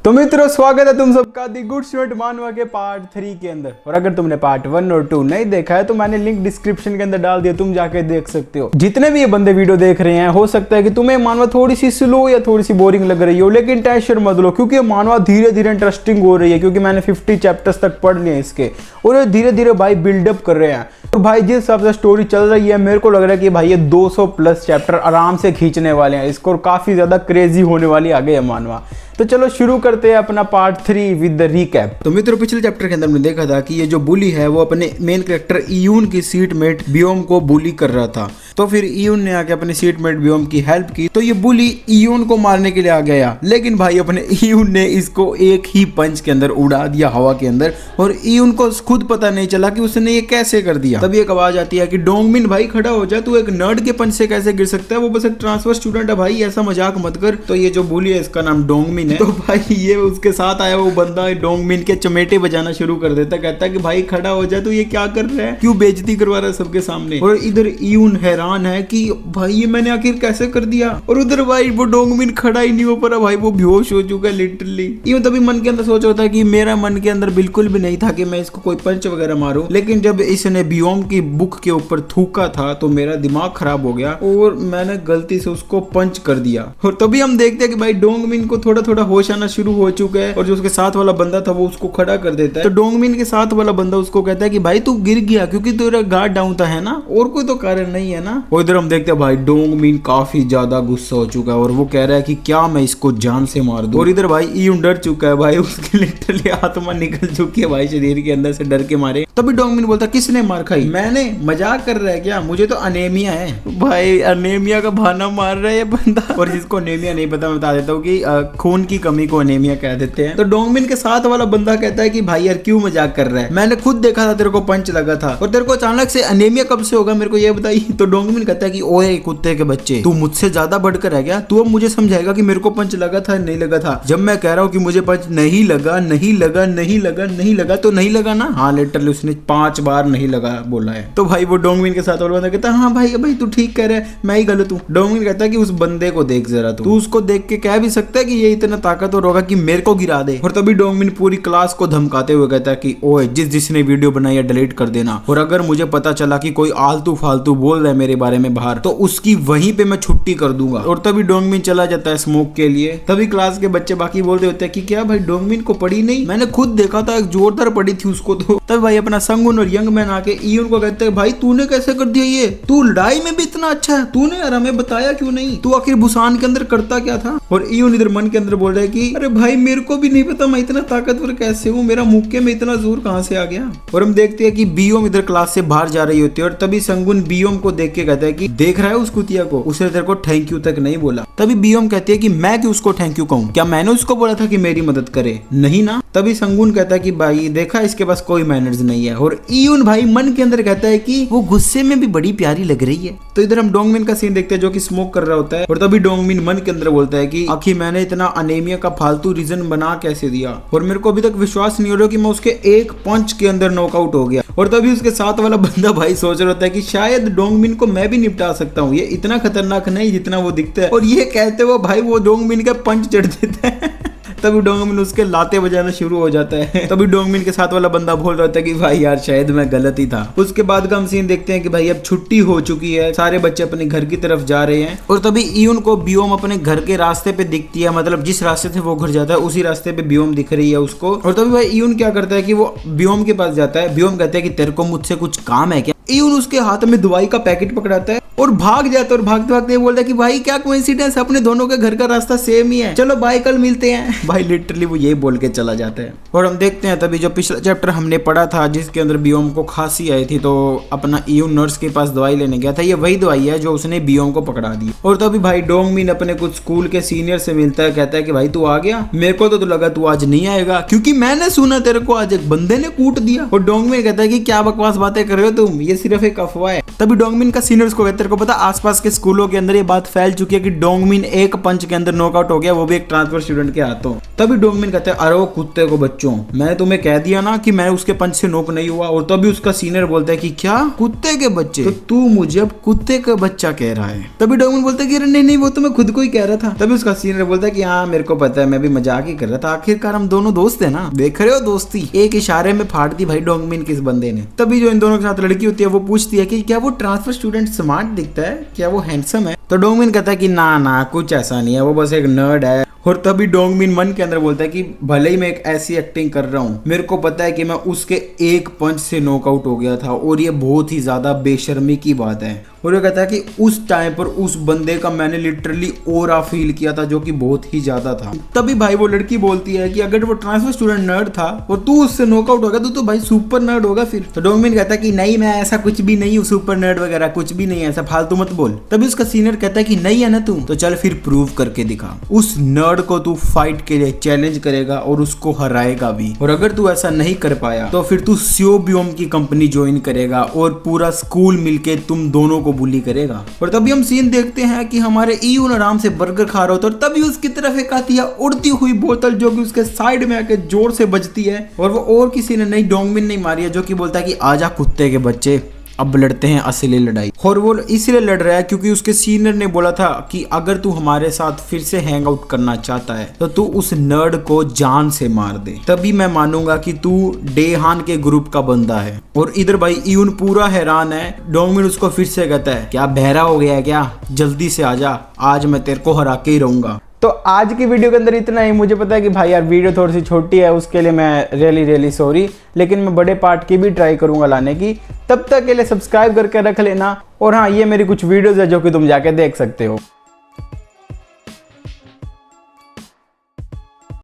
तो मित्रों स्वागत है तुम सबका दी गुड स्टूडेंट मानवा के पार्ट 3 के अंदर। और अगर तुमने पार्ट 1 और 2 नहीं देखा है तो मैंने लिंक डिस्क्रिप्शन के अंदर डाल दिया, तुम जाके देख सकते हो। जितने भी ये बंदे वीडियो देख रहे हैं, हो सकता है कि तुम्हें मानवा थोड़ी सी स्लो या थोड़ी सी बोरिंग लग रही हो, लेकिन टेंशन मत लो क्योंकि मानवा धीरे धीरे इंटरेस्टिंग हो रही है। क्योंकि मैंने 50 चैप्टर्स तक पढ़ लिए इसके और ये धीरे धीरे भाई बिल्डअप कर रहे हैं। तो भाई जिस हिसाब से स्टोरी चल रही है, मेरे को लग रहा है कि भाई ये 200 प्लस चैप्टर आराम से खींचने वाले हैं इसको, और काफी ज्यादा क्रेजी होने वाली आगे है मानवा। तो चलो शुरू करते हैं अपना पार्ट 3 विद द रीकैप। तो मित्रों पिछले चैप्टर के अंदर हमने देखा था कि ये जो बुली है वो अपने मेन कैरेक्टर इयून की सीटमेट बियोम को बुली कर रहा था। तो फिर इयून ने आके अपने सीटमेट बियोम की हेल्प की, तो ये बुली इयून को मारने के लिए आ गया। लेकिन भाई अपने इयून ने इसको एक ही पंच के अंदर उड़ा दिया हवा के अंदर, और इयून को खुद पता नहीं चला कि उसने ये कैसे कर दिया। तब एक आवाज आती है कि डोंगमिन भाई खड़ा हो जा, तू एक नर्ड के पंच से कैसे गिर सकता है, वो बस एक ट्रांसफर स्टूडेंट है भाई, ऐसा मजाक मत कर। तो ये जो बुली है इसका नाम डोंगमिन है। तो भाई ये उसके साथ आया वो बंदा डोंगमिन के चमेटे बजाना शुरू कर देता, कहता है कि भाई खड़ा हो जा, तू ये क्या कर रहा है, क्यों बेइज्जती करवा रहा है सबके सामने। और इधर इयून हैरान है कि भाई ये मैंने आखिर कैसे कर दिया। और उधर भाई वो डोंगमिन खड़ा ही नहीं हो पा रहा, भाई वो बेहोश हो चुका है लिटरली। यूं तभी मन के अंदर सोच रहा था कि मेरा मन के अंदर बिल्कुल भी नहीं था कि मैं इसको कोई पंच वगैरह मारूं, लेकिन जब इसने बियोम की बुक के ऊपर थूका था तो मेरा दिमाग खराब हो गया और मैंने गलती से उसको पंच कर दिया। और तभी हम देखते हैं कि भाई डोंगमिन को थोड़ा थोड़ा होश आना शुरू हो चुका है, और जो उसके साथ वाला बंदा था वो उसको खड़ा कर देता है। तो डोंगमिन के साथ वाला बंदा उसको कहता है कि भाई तू गिर गया क्योंकि तेरा गार्ड डाउन था, है ना, और कोई तो कारण नहीं है ना। और इधर हम देखते हैं भाई डोंगमिन काफी ज्यादा गुस्सा हो चुका है और वो कह रहा है कि क्या मैं इसको जान से मार दूं। और इधर भाई इयून डर चुका है भाई, उसकी लिटरली आत्मा निकल चुकी है भाई शरीर के अंदर से डर के मारे। तभी डोंगमिन बोलता किसने मार खाई, मैंने, मजाक कर रहा है क्या, मुझे तो अनेमिया है। भाई अनेमिया का बहाना मार रहा है ये बंदा। और जिसको अनेमिया नहीं पता मैं बता देता हूँ कि खून की कमी को अनेमिया कह देते हैं। तो डोंगमिन के साथ वाला बंदा कहता है कि भाई यार क्यों मजाक कर रहा है, मैंने खुद देखा था तेरे को पंच लगा था, और तेरे को अचानक से अनेमिया कब से होगा मेरे को ये बताइए। तो डोंगमिन कहता है कि ओए कुत्ते के बच्चे, तू मुझसे ज्यादा बढ़कर है क्या, तू अब मुझे समझाएगा कि मेरे को पंच लगा था नहीं लगा था। जब मैं कह रहा हूँ कि मुझे पंच नहीं लगा नहीं लगा नहीं लगा नहीं लगा तो नहीं लगा ना। हाँ लिटरली उसने 5 बार नहीं लगा बोला है। तो भाई वो डोंगमिन के साथ वाला बंदा कहता है हाँ भाई भाई तू ठीक कह रहा है, मैं ही गलत हूँ। डोंगमिन कहता है कि उस बंदे को देख जरा, तू उसको देख के कह भी सकता है कि ये इतना ताकतवर होगा कि मेरे को गिरा दे। और तभी डोंगमिन पूरी क्लास को धमकाते हुए कहता है कि ओए जिसने वीडियो बनाई है डिलीट कर देना, और अगर मुझे पता चला कि कोई आलतू फालतू बोल रहा है मेरे बारे में बाहर तो उसकी वहीं पे मैं छुट्टी कर दूंगा। और तभी डोंगमिन चला जाता है स्मोक के लिए। तभी क्लास के बच्चे बाकी बोलते होते हैं कि क्या भाई डोंगमिन को पड़ी नहीं, मैंने खुद देखा था एक जोरदार पड़ी थी उसको। तो तभी भाई अपना संगुन और यंग मैन आके इयून को कहते हैं भाई तूने कैसे कर दिया ये, तू लड़ाई में भी इतना अच्छा है, तूने यार हमें बताया क्यों नहीं, तू आखिर बुसान के अंदर करता क्या था। और इयून इधर मन के अंदर बोल रहा है कि अरे भाई मेरे को भी नहीं पता मैं इतना ताकतवर कैसे हूँ, मेरा मुक्के में इतना जोर कहाँ से आ गया। और हम देखते हैं कि बियोम इधर क्लास से बाहर जा रही होती है, और तभी संगुन बियोम को देख के कहता है कि देख रहा है उस कुतिया को, उसने तेरे को थैंक यू तक नहीं बोला। तभी बियोम कहती है कि मैं क्यों उसको थैंक यू कहूँ, क्या मैंने उसको बोला था कि मेरी मदद करे, नहीं ना। तभी संगुन कहता है कि भाई देखा इसके पास कोई मैनर्स नहीं है। और इयून भाई मन के अंदर कहता है कि वो गुस्से में भी बड़ी प्यारी लग रही है। तो इधर हम डोंगमिन का सीन देखते हैं जो कि स्मोक कर रहा होता है, और तभी डोंगमिन मन के अंदर बोलता है कि आखिर मैंने इतना अनेमिया का फालतू रीजन बना कैसे दिया, और मेरे को अभी तक विश्वास नहीं हो रहा कि मैं उसके एक पंच के अंदर नॉकआउट हो गया। और तभी उसके साथ वाला बंदा भाई सोच रहा होता है कि शायद डोंगमिन को मैं भी निपटा सकता हूँ, ये इतना खतरनाक नहीं जितना वो दिखता है। और ये कहते हुए भाई वो डोंगमिन का पंच चढ़ देता है। तभी डोंगमिन उसके लाते बजाना शुरू हो जाता है। तभी डोंगमिन के साथ वाला बंदा बोल रहा था कि भाई यार शायद मैं गलत ही था। उसके बाद का हम सीन देखते हैं कि भाई अब छुट्टी हो चुकी है, सारे बच्चे अपने घर की तरफ जा रहे हैं। और तभी इयून को बियोम अपने घर के रास्ते पे दिखती है, मतलब जिस रास्ते से वो घर जाता है उसी रास्ते पे बियोम दिख रही है उसको। और तभी भाई इयून क्या करता है कि वो बियोम के पास जाता है। बियोम कहता है कि तेरे को मुझसे कुछ काम है क्या। इयून उसके हाथ में दवाई का पैकेट पकड़ाता है और भाग जाता है, और भागते भागते बोलता है कि भाई क्या कोइंसिडेंस, अपने दोनों के घर का रास्ता सेम ही है, चलो बाय कल मिलते हैं। भाई लिटरली वो यही बोल के चला जाता है। और हम देखते हैं तभी जो पिछला चैप्टर हमने पढ़ा था जिसके अंदर बियोम को खांसी आई थी, तो अपना इयून नर्स के पास दवाई लेने गया था, ये वही दवाई है जो उसने बियोम को पकड़ा दी। और तभी भाई डोंगमिन अपने कुछ स्कूल के सीनियर से मिलता है, कहता है कि भाई तू आ गया, मेरे को तो लगा तू आज नहीं आएगा क्योंकि मैंने सुना तेरे को आज एक बंदे ने कूट दिया। और डोंगमिन कहता है कि क्या बकवास बातें कर रहे हो तुम, ये सिर्फ एक अफवाह है। तभी डोंगमिन का सीनियर उसको कहते, तेरे को पता आसपास के स्कूलों के अंदर ये बात फैल चुकी है कि डोंगमिन एक पंच के अंदर नॉकआउट हो गया, वो भी एक ट्रांसफर स्टूडेंट के हाथों। तभी डोंगमिन कहते हैं, अरे वो कुत्ते को बच्चों, मैंने तुम्हें कह दिया ना कि मैं उसके पंच से नॉक नहीं हुआ। और तभी उसका सीनियर बोलता है कि क्या कुत्ते के बच्चे, तो तू मुझे अब कुत्ते का बच्चा कह रहा है। तभी डोंगमिन बोलता है कि अरे नहीं वो तो मैं खुद को ही कह रहा था। तभी उसका सीनियर बोलता है कि हाँ मेरे को पता है, मैं भी मजाक ही कर रहा था, आखिरकार हम दोनों दोस्त है ना, देख रहे हो दोस्ती एक इशारे में फाड़ दी भाई डोंगमिन किस बंदे ने। तभी जो इन दोनों के साथ लड़की होती है वो पूछती है कि क्या वो ट्रांसफर स्टूडेंट स्मार्ट दिखता है, क्या वो हैंडसम है। तो डोंगमिन कहता है कि ना कुछ ऐसा नहीं है, वो बस एक नर्ड है। और तभी डोंगमिन मन के अंदर बोलता है कि भले ही मैं एक ऐसी एक्टिंग कर रहा हूँ, मेरे को पता है कि मैं उसके एक पंच से नॉकआउट हो गया था और ये बहुत ही ज्यादा बेशर्मी की बात है। और वो कहता है कि उस टाइम पर उस बंदे का मैंने लिटरली ऑरा फील किया था जो कि बहुत ही ज्यादा था। तभी भाई वो लड़की बोलती है कि अगर वो ट्रांसफर स्टूडेंट नर्ड था और तू उससे नॉकआउट हो गया तो भाई सुपर नर्ड होगा फिर। तो डोंगमिन कहता है कि नहीं मैं ऐसा कुछ भी नहीं हूँ, सुपर नर्ड वगैरह कुछ भी नहीं है, ऐसा फालतू मत बोल। तभी उसका सीनियर कहता है कि नहीं है ना तू, तो चल फिर प्रूव करके दिखा। उस नर्ड को तू फाइट के लिए चैलेंज करेगा और उसको हराएगा भी। और अगर तू ऐसा नहीं कर पाया तो फिर तू स्योबियोम की कंपनी ज्वाइन करेगा और पूरा स्कूल मिलके तुम दोनों को बुली करेगा। और तभी हम सीन देखते हैं कि हमारे ईयून आराम से बर्गर खा रहा होता है और तभी उसकी तरफ एक आती है उड़ती हुई बोतल जो कि उसके साइड में आके जोर से बजती है। और वो और किसी ने नहीं, डोंगमिन नहीं मारी है, जो कि बोलता है कि आजा कुत्ते के बच्चे, अब लड़ते हैं असली लड़ाई। और वो इसलिए लड़ रहा है क्योंकि उसके सीनियर ने बोला था कि अगर तू हमारे साथ फिर से हैंग आउट करना चाहता है तो तू उस नर्ड को जान से मार दे, तभी मैं मानूंगा कि तू डेहान के ग्रुप का बंदा है। और इधर भाई ईयून पूरा हैरान है। डोंगमिन उसको फिर से कहता है, क्या बहरा हो गया है क्या, जल्दी से आजा, आज मैं तेरे को हरा के ही रहूंगा। तो आज की वीडियो के अंदर इतना ही। मुझे पता है कि भाई यार वीडियो थोड़ी सी छोटी है, उसके लिए मैं रियली सॉरी, लेकिन मैं बड़े पार्ट की भी ट्राई करूंगा लाने की। तब तक के लिए सब्सक्राइब करके रख लेना। और हाँ, ये मेरी कुछ वीडियोस है जो कि तुम जाके देख सकते हो।